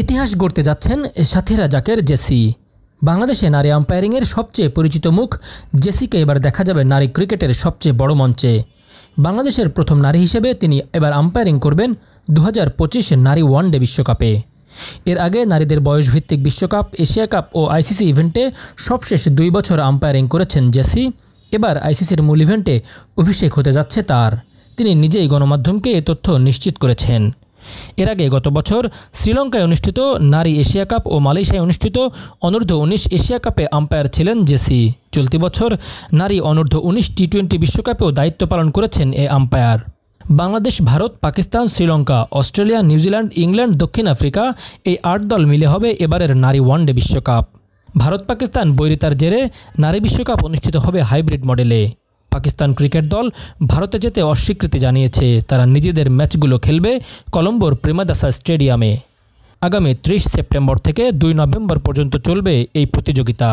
ইতিহাস গড়তে যাচ্ছেন সাথী রাজাকের জেসি। বাংলাদেশে নারী আম্পায়ারিংয়ের সবচেয়ে পরিচিত মুখ জেসিকে এবার দেখা যাবে নারী ক্রিকেটের সবচেয়ে বড় মঞ্চে। বাংলাদেশের প্রথম নারী হিসেবে তিনি এবার আম্পায়ারিং করবেন 2025 নারী ওয়ানডে বিশ্বকাপে। এর আগে নারীদের বয়সভিত্তিক বিশ্বকাপ, এশিয়া কাপ ও আইসিসি ইভেন্টে সবশেষ 2 বছর আম্পায়ারিং করেছেন জেসি। এবার আইসিসির মূল ইভেন্টে অভিষেক হতে যাচ্ছে তার। তিনি নিজেই গণমাধ্যমকে এ তথ্য নিশ্চিত করেছেন। এর আগে গত বছর শ্রীলঙ্কায় অনুষ্ঠিত নারী এশিয়া কাপ ও মালয়েশিয়ায় অনুষ্ঠিত অনূর্ধ্ব-19 এশিয়া কাপে আম্পায়ার ছিলেন জেসি। চলতি বছর নারী অনূর্ধ্ব-19 টি-20 বিশ্বকাপেও দায়িত্ব পালন করেছেন এ umpire. Bangladesh, Bharat, Pakistan, Sri Lanka, Australia, New Zealand, England, দক্ষিণ আফ্রিকা এই 8 দল মিলে হবে এবারের নারী ওয়ানডে বিশ্বকাপ। ভারত-পাকিস্তান বৈরিতার জেরে নারী বিশ্বকাপ অনুষ্ঠিত হবে হাইব্রিড মডেলে। পাকিস্তান ক্রিকেট দল ভারতে যেতে অস্বীকৃতি জানিয়েছে। তারা নিজেদের ম্যাচগুলো খেলবে কলম্বোর প্রেমাদাসা স্টেডিয়ামে। আগামী 30 সেপ্টেম্বর থেকে 2 নভেম্বর পর্যন্ত চলবে এই প্রতিযোগিতা।